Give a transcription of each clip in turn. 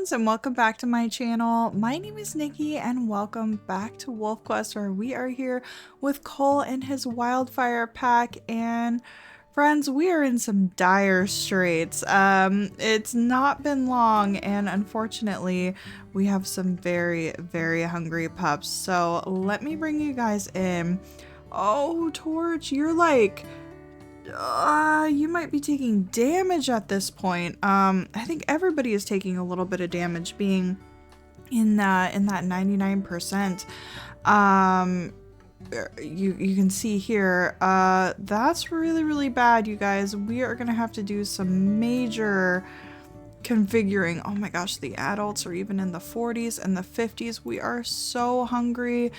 friends, and welcome back to my channel. My name is Nikki and welcome back to Wolfquest, where we are here with Cole and his Wildfire pack. And friends, we are in some dire straits. It's not been long, and unfortunately we have some very hungry pups. So let me bring you guys in. Oh, Torch, you're like you might be taking damage at this point. I think everybody is taking a little bit of damage, being in that 99%. You can see here, that's really bad, you guys. We are gonna have to do some major configuring. Oh my gosh, the adults are even in the 40s and the 50s. We are so hungry.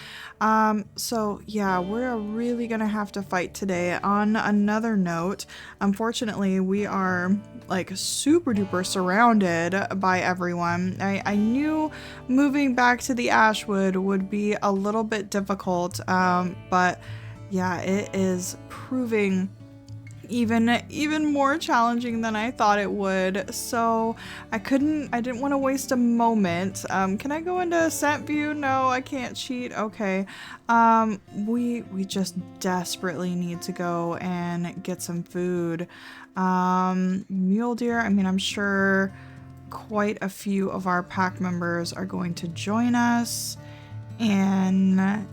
So yeah, we're really gonna have to fight today. On another note, unfortunately, we are like super duper surrounded by everyone. I knew moving back to the Ashwood would be a little bit difficult, but yeah, it is proving even more challenging than I thought it would. So I didn't want to waste a moment. Can I go into ascent view? No, I can't cheat. Okay. We just desperately need to go and get some food. Mule deer, I mean, I'm sure quite a few of our pack members are going to join us, and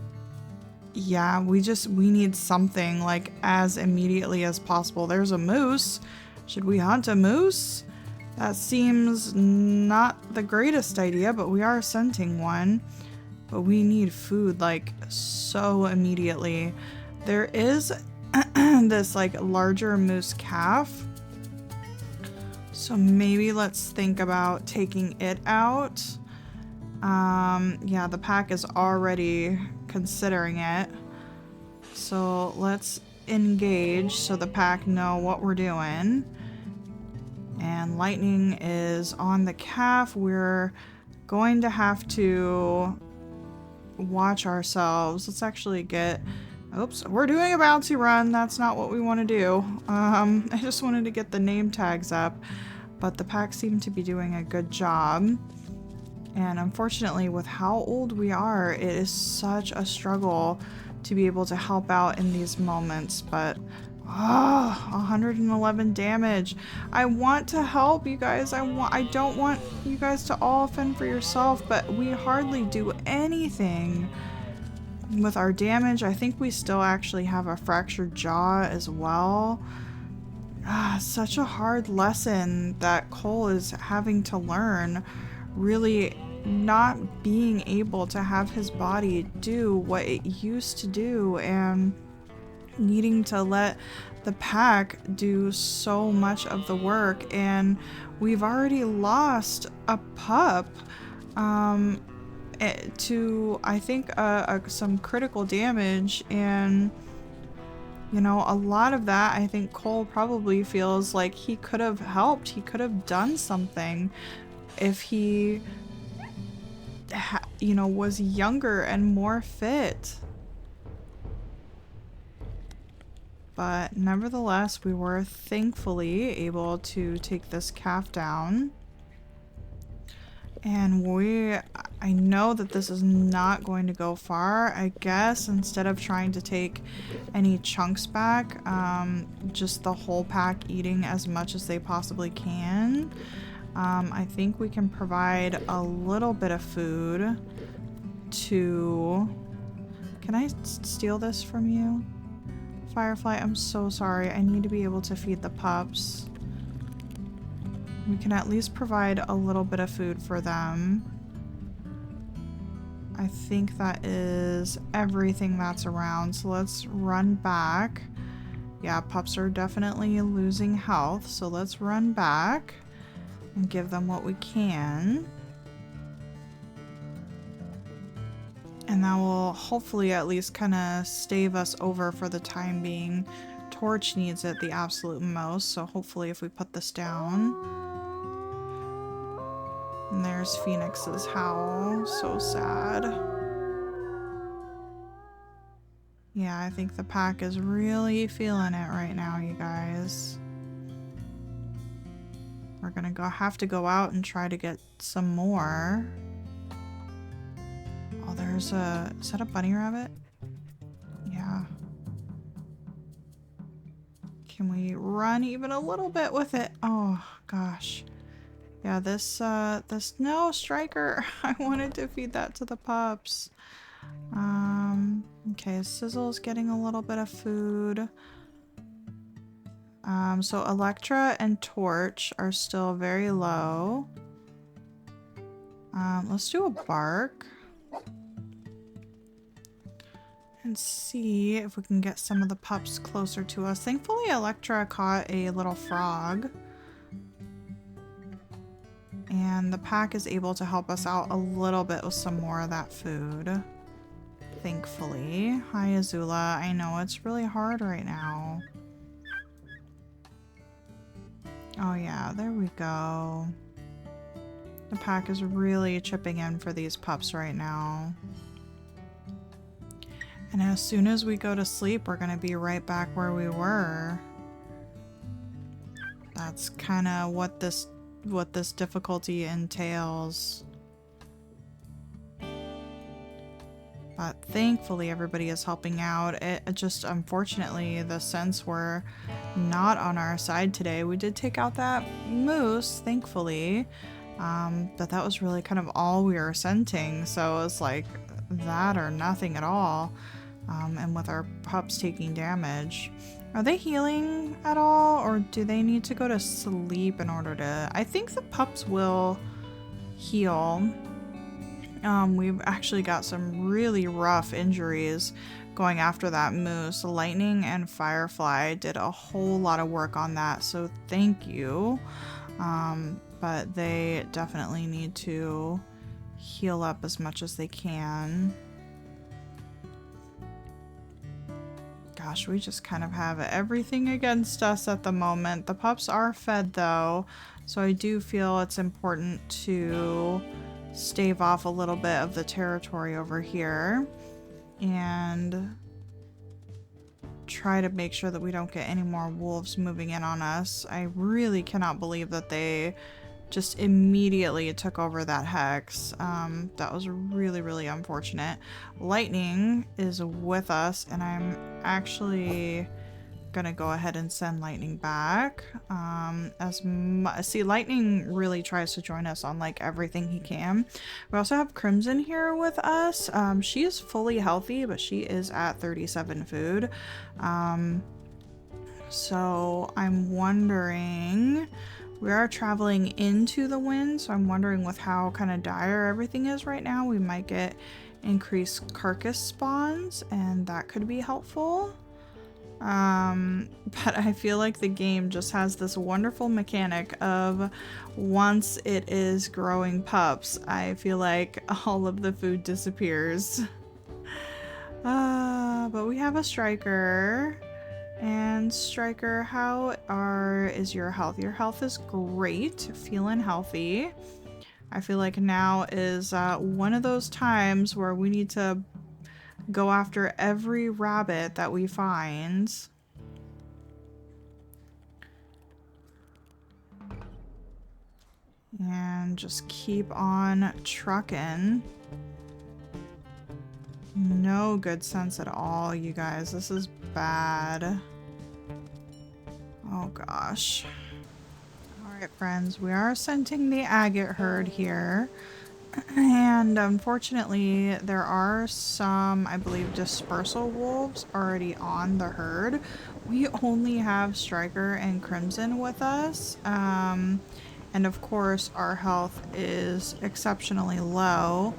yeah, we need something like as immediately as possible. There's a moose. Should we hunt a moose? That seems not the greatest idea, but we are scenting one. But we need food like so immediately. There is this like larger moose calf. So maybe let's think about taking it out. Yeah, the pack is already considering it. So let's engage so the pack know what we're doing. And lightning is on the calf. We're going to have to watch ourselves. Let's actually get... Oops, we're doing a bouncy run. That's not what we want to do. I just wanted to get the name tags up, but the pack seemed to be doing a good job. And unfortunately, with how old we are, it is such a struggle to be able to help out in these moments. But, 111 damage. I want to help you guys. I don't want you guys to all fend for yourself, but we hardly do anything with our damage. I think we still actually have a fractured jaw as well. Such a hard lesson that Cole is having to learn. Really not being able to have his body do what it used to do, and needing to let the pack do so much of the work. And we've already lost a pup to, I think, some critical damage. And you know, a lot of that, I think Cole probably feels like he could have helped. He could have done something if he, you know, was younger and more fit. But nevertheless, we were thankfully able to take this calf down. And I know that this is not going to go far. I guess instead of trying to take any chunks back, just the whole pack eating as much as they possibly can. I think we can provide a little bit of food to... Can I steal this from you? Firefly, I'm so sorry. I need to be able to feed the pups. We can at least provide a little bit of food for them. I think that is everything that's around. So let's run back. Yeah, pups are definitely losing health. So let's run back and give them what we can. And that will hopefully at least kind of stave us over for the time being. Torch needs it the absolute most, so hopefully if we put this down. And there's Phoenix's howl. So sad. Yeah, I think the pack is really feeling it right now, you guys. We're gonna have to go out and try to get some more. Oh, there's a... Is that a bunny rabbit? Yeah. Can we run even a little bit with it? Oh, gosh. Yeah, this no, Striker. I wanted to feed that to the pups. Okay, Sizzle's getting a little bit of food. So Electra and Torch are still very low. Let's do a bark. And see if we can get some of the pups closer to us. Thankfully, Electra caught a little frog. And the pack is able to help us out a little bit with some more of that food. Thankfully. Hi, Azula. I know it's really hard right now. Oh yeah, there we go. The pack is really chipping in for these pups right now. And as soon as we go to sleep, we're gonna be right back where we were. That's kind of what this difficulty entails. But thankfully everybody is helping out. It just, unfortunately, the scents were not on our side today. We did take out that moose, thankfully. But that was really kind of all we were scenting. So it was like that or nothing at all. And with our pups taking damage. Are they healing at all? Or do they need to go to sleep in order to... I think the pups will heal. We've actually got some really rough injuries going after that moose. Lightning and Firefly did a whole lot of work on that, so thank you. But they definitely need to heal up as much as they can. Gosh, we just kind of have everything against us at the moment. The pups are fed though, so I do feel it's important to stave off a little bit of the territory over here and try to make sure that we don't get any more wolves moving in on us. I really cannot believe that they just immediately took over that hex. That was really, really unfortunate. Lightning is with us, and I'm actually gonna go ahead and send Lightning back. See, Lightning really tries to join us on like everything he can. We also have Crimson here with us. She is fully healthy, but she is at 37 food. So I'm wondering, we are traveling into the wind, so I'm wondering with how kind of dire everything is right now, we might get increased carcass spawns, and that could be helpful. But I feel like the game just has this wonderful mechanic of once it is growing pups, I feel like all of the food disappears. But we have a Striker. And Striker, how is your health? Your health is great, feeling healthy. I feel like now is one of those times where we need to go after every rabbit that we find. And just keep on trucking. No good sense at all, you guys. This is bad. Oh gosh. Alright friends, we are scenting the agate herd here. And unfortunately, there are some, I believe, dispersal wolves already on the herd. We only have Striker and Crimson with us. And of course, our health is exceptionally low.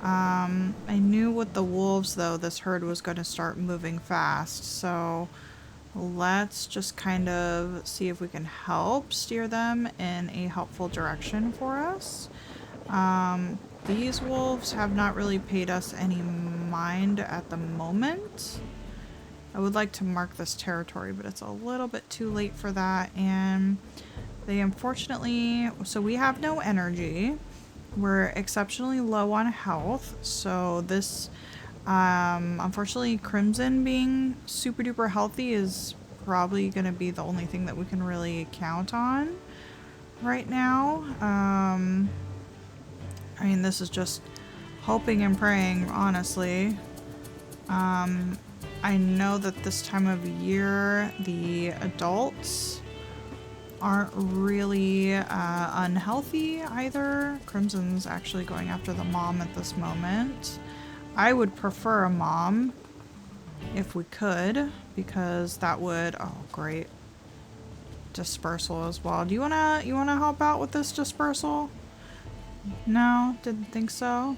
I knew with the wolves, though, this herd was going to start moving fast. So let's just kind of see if we can help steer them in a helpful direction for us. These wolves have not really paid us any mind at the moment. I would like to mark this territory, but it's a little bit too late for that. And they unfortunately, so we have no energy. We're exceptionally low on health. So this, unfortunately, Crimson being super duper healthy is probably going to be the only thing that we can really count on. right now. I mean, this is just hoping and praying, honestly. I know that this time of year, the adults aren't really unhealthy either. Crimson's actually going after the mom at this moment. I would prefer a mom if we could, because that would, oh great, dispersal as well. Do you wanna help out with this dispersal? No, didn't think so.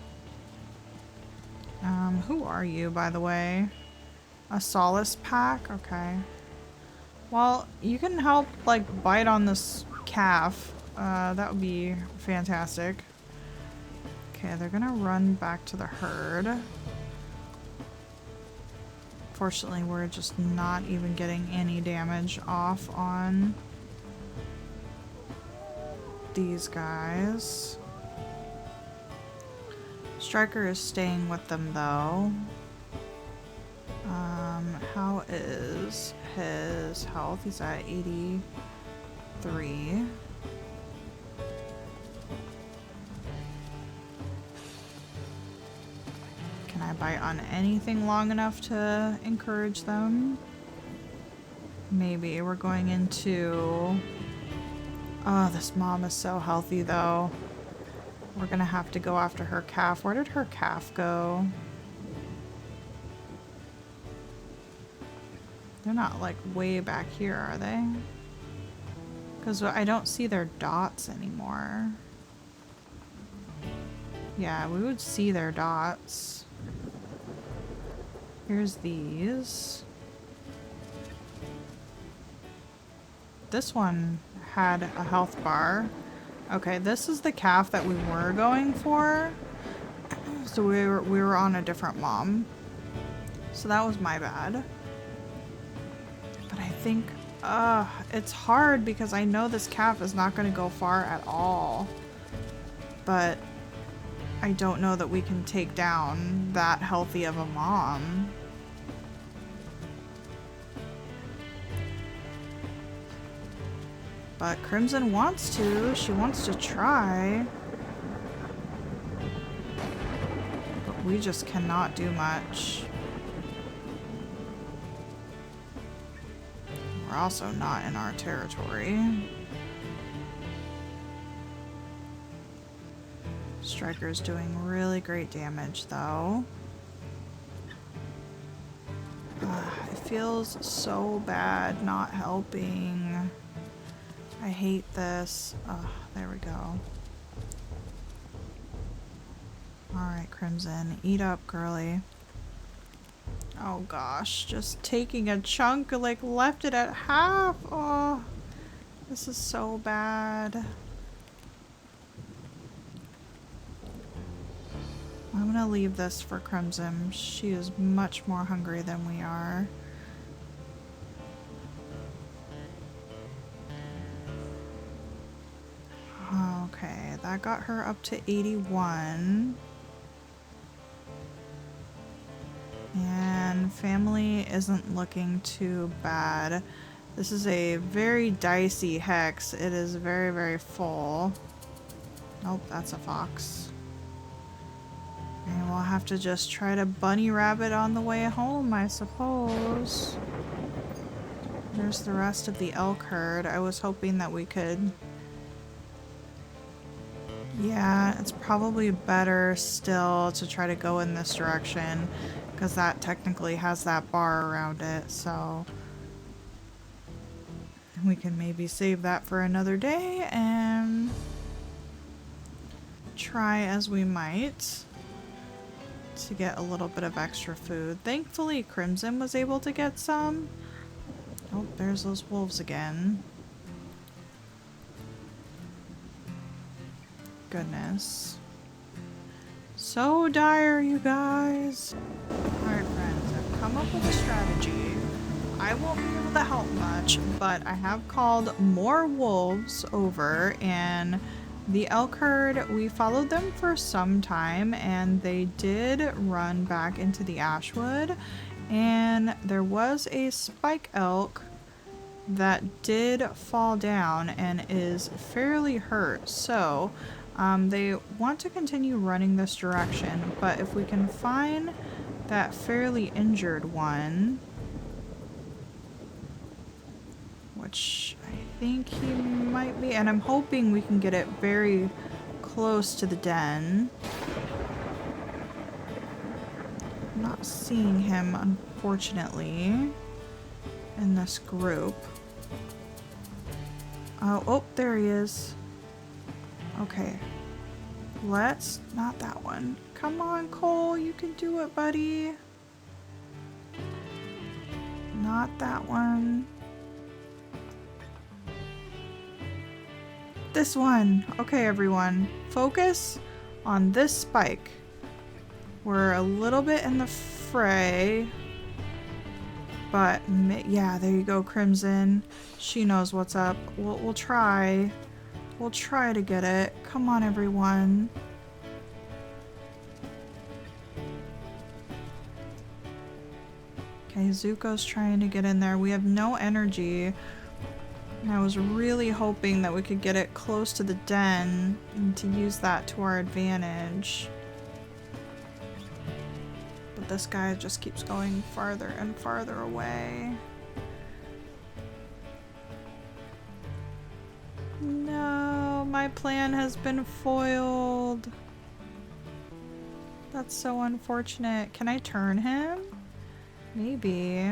Who are you, by the way? A solace pack? Okay. Well, you can help, like, bite on this calf. That would be fantastic. Okay, they're gonna run back to the herd. Fortunately, we're just not even getting any damage off on these guys. Striker is staying with them, though. How is his health? He's at 83. Can I bite on anything long enough to encourage them? Maybe. We're going into... Oh, this mom is so healthy, though. We're gonna have to go after her calf. Where did her calf go? They're not, like, way back here, are they? Because I don't see their dots anymore. Yeah, we would see their dots. Here's these. This one had a health bar. Okay, this is the calf that we were going for. So we were on a different mom. So that was my bad. But I think it's hard because I know this calf is not going to go far at all. But I don't know that we can take down that healthy of a mom. But Crimson wants to. She wants to try. But we just cannot do much. We're also not in our territory. Striker's doing really great damage, though. It feels so bad not helping. I hate this. There we go. Alright, Crimson. Eat up, girly. Oh gosh, just taking a chunk, like, left it at half. Oh, this is so bad. I'm gonna leave this for Crimson. She is much more hungry than we are. Okay, that got her up to 81. And family isn't looking too bad. This is a very dicey hex. It is very, very full. Nope, that's a fox. And we'll have to just try to bunny rabbit on the way home, I suppose. There's the rest of the elk herd. I was hoping that we could... Yeah, it's probably better still to try to go in this direction, because that technically has that bar around it, so we can maybe save that for another day and try as we might to get a little bit of extra food. Thankfully, Crimson was able to get some. Oh, there's those wolves again. Goodness. So dire, you guys. Alright, friends, I've come up with a strategy. I won't be able to help much, but I have called more wolves over, and the elk herd, we followed them for some time, and they did run back into the Ashwood, and there was a spike elk that did fall down and is fairly hurt. So they want to continue running this direction, but if we can find that fairly injured one, which I think he might be, and I'm hoping we can get it very close to the den. I'm not seeing him, unfortunately, in this group. Oh, there he is. Okay. Not that one. Come on, Cole, you can do it, buddy. Not that one. This one. Okay, everyone. Focus on this spike. We're a little bit in the fray. But, yeah, there you go, Crimson. She knows what's up. We'll try. We'll try to get it. Come on, everyone. Okay, Zuko's trying to get in there. We have no energy. And I was really hoping that we could get it close to the den and to use that to our advantage. But this guy just keeps going farther and farther away. No, my plan has been foiled. That's so unfortunate. Can I turn him? Maybe.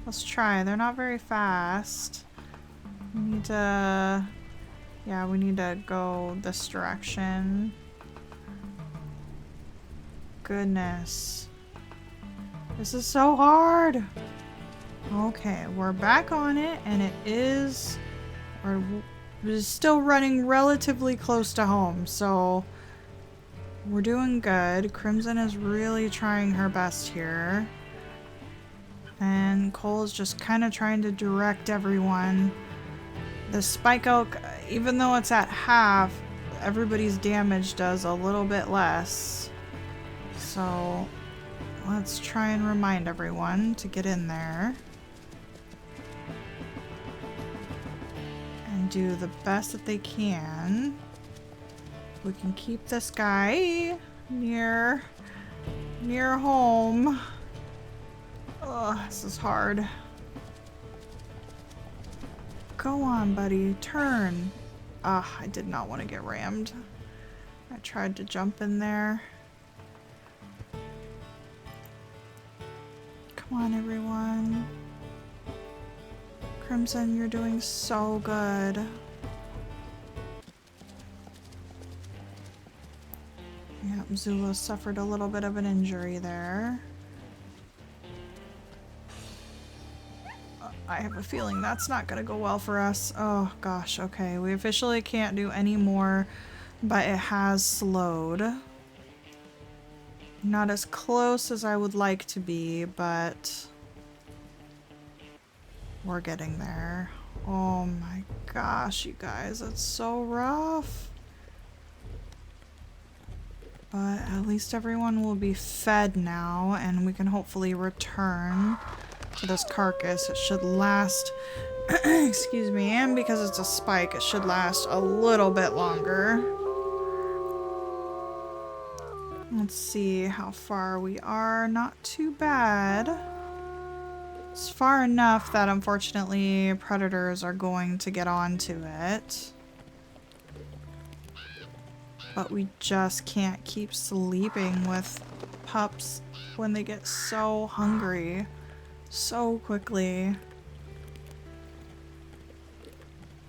Let's try. They're not very fast. We need to... Yeah, we need to go this direction. Goodness. This is so hard. Okay, we're back on it, and it is... We're still running relatively close to home, so... We're doing good. Crimson is really trying her best here. And Cole is just kind of trying to direct everyone. The Spike Oak, even though it's at half, everybody's damage does a little bit less. So let's try and remind everyone to get in there. And do the best that they can. We can keep this guy near home. Ugh, this is hard. Go on, buddy. Turn. I did not want to get rammed. I tried to jump in there. Come on, everyone. Crimson, you're doing so good. Yep, Zula suffered a little bit of an injury there. I have a feeling that's not gonna go well for us. Oh gosh, okay. We officially can't do any more, but it has slowed. Not as close as I would like to be, but we're getting there. Oh my gosh, you guys, it's so rough. But at least everyone will be fed now, and we can hopefully return to this carcass. It should last, excuse me, and because it's a spike, it should last a little bit longer. Let's see how far we are. Not too bad. It's far enough that unfortunately predators are going to get onto it. But we just can't keep sleeping with pups when they get so hungry so quickly.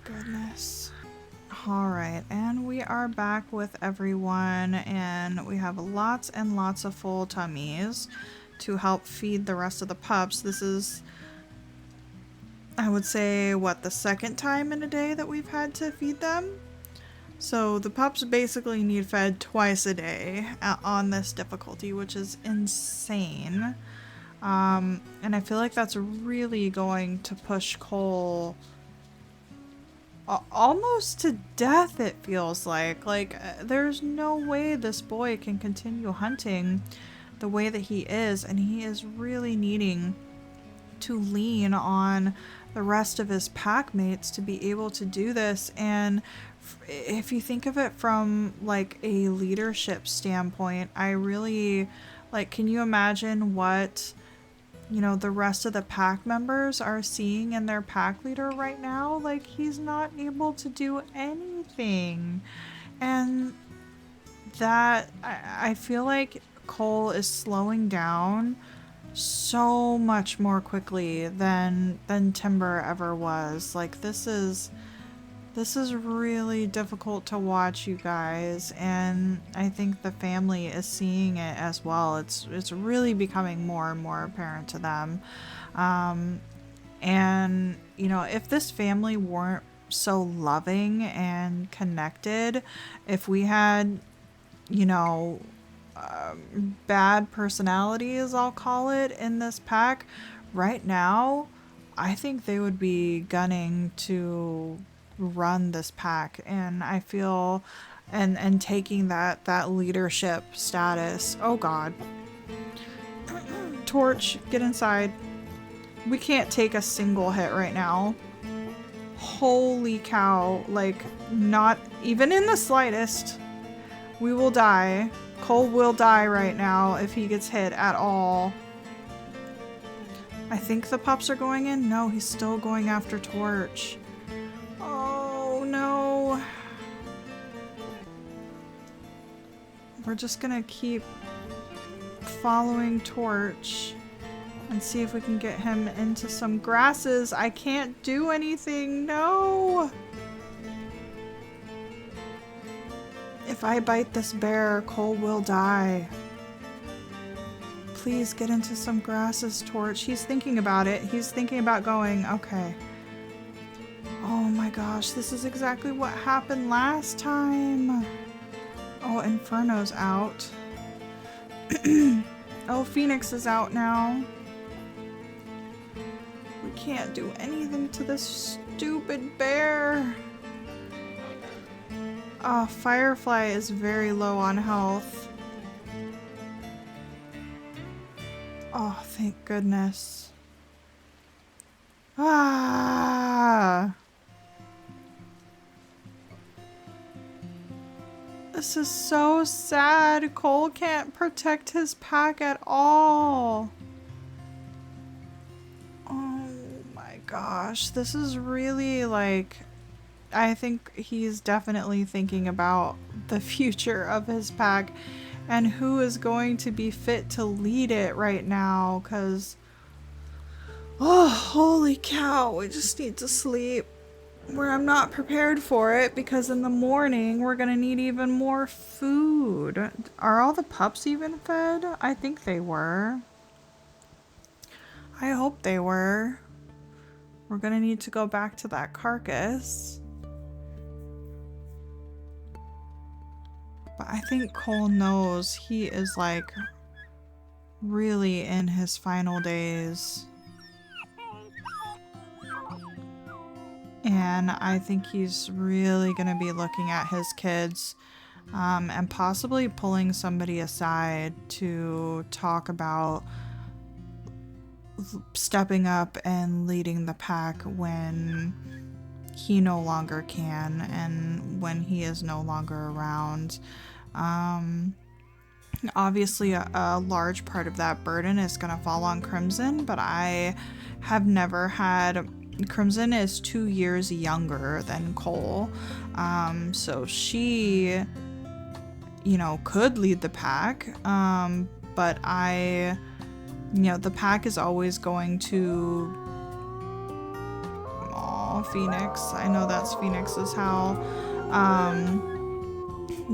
Goodness. Alright, and we are back with everyone, and we have lots and lots of full tummies to help feed the rest of the pups. This is, I would say, what, the second time in a day that we've had to feed them? So the pups basically need fed twice a day on this difficulty, which is insane. And I feel like that's really going to push Cole almost to death, it feels like. Like, there's no way this boy can continue hunting the way that he is, and he is really needing to lean on the rest of his pack mates to be able to do this. And if you think of it from like a leadership standpoint, I really like, can you imagine what, you know, the rest of the pack members are seeing in their pack leader right now? Like, he's not able to do anything. And that, I feel like Cole is slowing down so much more quickly than Timber ever was. Like, this is really difficult to watch, you guys, and I think the family is seeing it as well. It's really becoming more and more apparent to them. And you know, if this family weren't so loving and connected, if we had, you know, bad personalities, I'll call it, in this pack right now, I think they would be gunning to run this pack, and I feel and taking that leadership status. Oh god. Torch, get inside. We can't take a single hit right now. Holy cow, like, not even in the slightest. We will die. Cole will die right now if he gets hit at all. I think the pups are going in. No, he's still going after Torch. Oh no. We're just gonna keep following Torch and see if we can get him into some grasses. I can't do anything. No. If I bite this bear, Cole will die. Please get into some grasses, Torch. He's thinking about it. He's thinking about going. Okay. Oh my gosh, this is exactly what happened last time. Oh, Inferno's out. Oh, Phoenix is out now. We can't do anything to this stupid bear. Oh, Firefly is very low on health. Oh, thank goodness. Ah! This is so sad. Cole can't protect his pack at all. Oh my gosh. This is really like... I think he's definitely thinking about the future of his pack and who is going to be fit to lead it right now, because oh, holy cow, we just need to sleep where I'm not prepared for it, because in the morning we're gonna need even more food. Are all the pups even fed? I think they were. I hope they were. We're gonna need to go back to that carcass. But I think Cole knows he is like really in his final days. And I think he's really gonna be looking at his kids and possibly pulling somebody aside to talk about stepping up and leading the pack when he no longer can and when he is no longer around. Obviously a large part of that burden is going to fall on Crimson, but I have never had... Crimson is 2 years younger than Cole, so she, you know, could lead the pack, but I, you know, the pack is always going to... Phoenix. I know that's Phoenix's howl.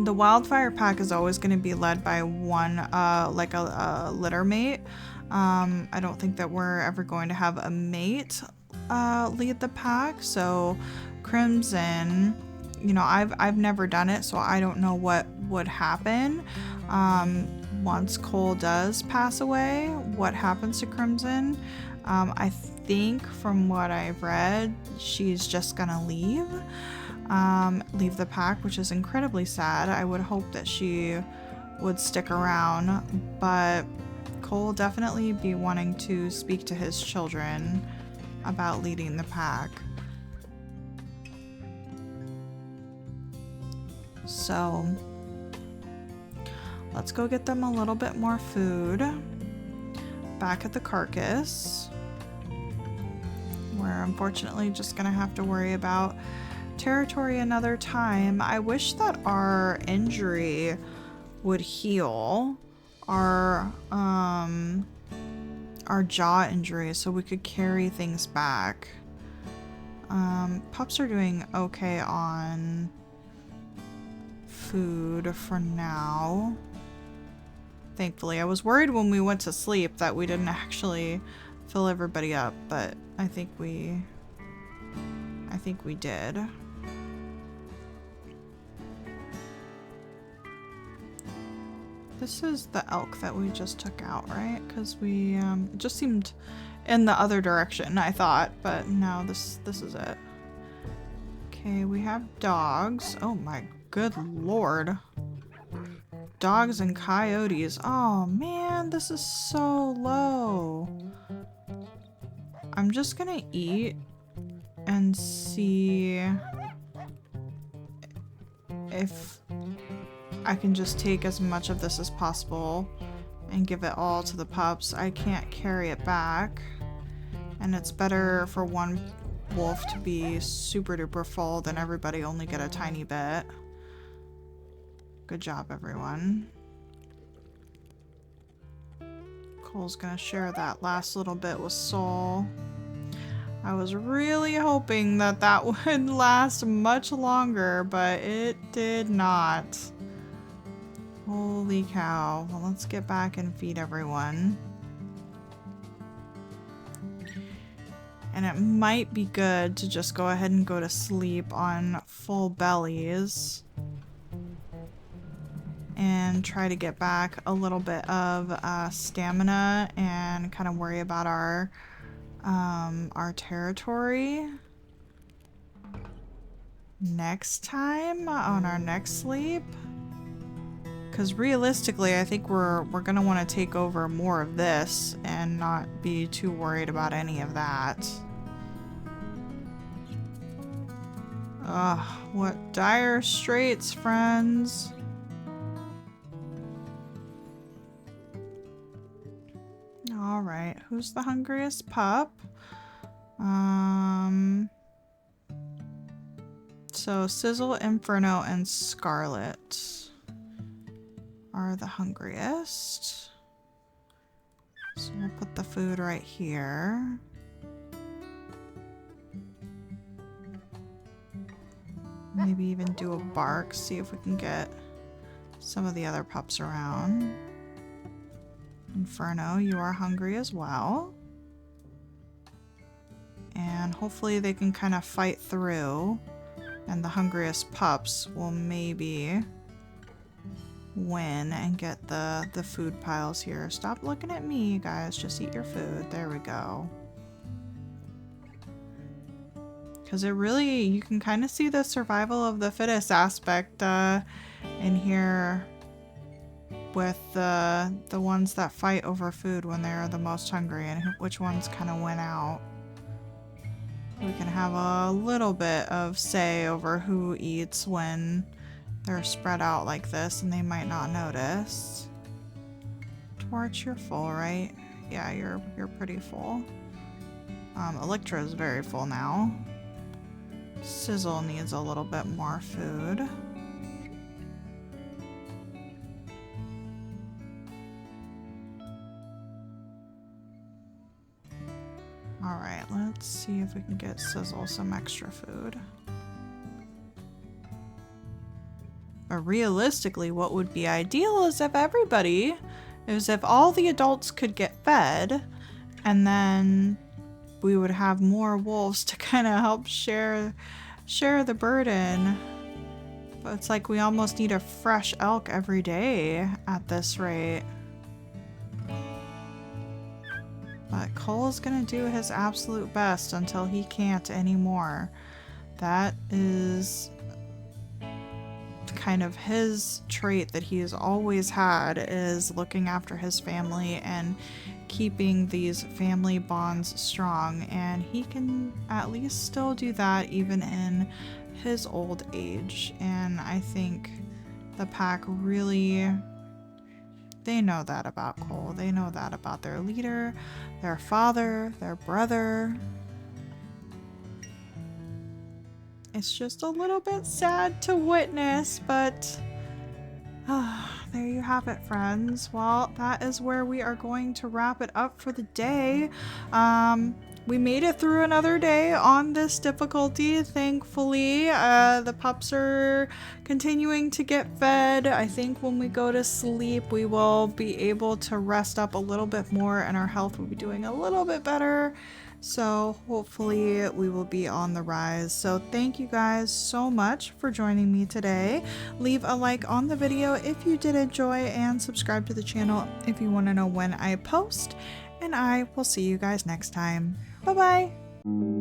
The Wildfire pack is always going to be led by one, like a litter mate. I don't think that we're ever going to have a mate lead the pack. So Crimson, you know, I've never done it, so I don't know what would happen once Cole does pass away. What happens to Crimson? I think from what I've read, she's just gonna leave the pack, which is incredibly sad. I would hope that she would stick around, but Cole will definitely be wanting to speak to his children about leading the pack. So let's go get them a little bit more food. Back at the carcass. We're unfortunately just gonna have to worry about territory another time. I wish that our injury would heal our jaw injury so we could carry things back. Pups are doing okay on food for now. Thankfully, I was worried when we went to sleep that we didn't actually fill everybody up, but I think we did. This is the elk that we just took out, right? Because we it just seemed in the other direction, I thought, but no, this is it. Okay, we have dogs. Oh my good lord. Dogs and coyotes. Oh man, this is so low. I'm just gonna eat and see if I can just take as much of this as possible and give it all to the pups. I can't carry it back, and it's better for one wolf to be super duper full than everybody only get a tiny bit. Good job, everyone. Cole's gonna share that last little bit with Soul. I was really hoping that that would last much longer, but it did not. Holy cow. Well, let's get back and feed everyone. And it might be good to just go ahead and go to sleep on full bellies and try to get back a little bit of stamina and kind of worry about our territory next time on our next sleep. Because realistically, I think we're gonna want to take over more of this and not be too worried about any of that. Ugh, what dire straits, friends. Alright, who's the hungriest pup? So Sizzle, Inferno, and Scarlet are the hungriest. So we'll put the food right here. Maybe even do a bark, see if we can get some of the other pups around. Inferno, you are hungry as well. And hopefully they can kind of fight through, and the hungriest pups will maybe win and get the food piles here. Stop looking at me, guys. Just eat your food. There we go. Because it really, you can kind of see the survival of the fittest aspect in here with the ones that fight over food when they're the most hungry and which ones kind of win out. We can have a little bit of say over who eats when they're spread out like this and they might not notice. Torch, you're full, right? Yeah, you're pretty full. Electra is very full now. Sizzle needs a little bit more food. Alright, let's see if we can get Sizzle some extra food. But realistically, what would be ideal is if all the adults could get fed, and then we would have more wolves to kind of help share the burden. But it's like we almost need a fresh elk every day at this rate. But Cole's gonna do his absolute best until he can't anymore. That is kind of his trait that he has always had is looking after his family and keeping these family bonds strong, and he can at least still do that even in his old age. And I think the pack really, they know that about Cole. They know that about their leader, their father, their brother. It's just a little bit sad to witness, but there you have it, friends. Well, that is where we are going to wrap it up for the day. We made it through another day on this difficulty, thankfully. The pups are continuing to get fed. I think when we go to sleep, we will be able to rest up a little bit more and our health will be doing a little bit better. So hopefully we will be on the rise. So thank you guys so much for joining me today. Leave a like on the video if you did enjoy, and subscribe to the channel if you want to know when I post. And I will see you guys next time. Bye bye!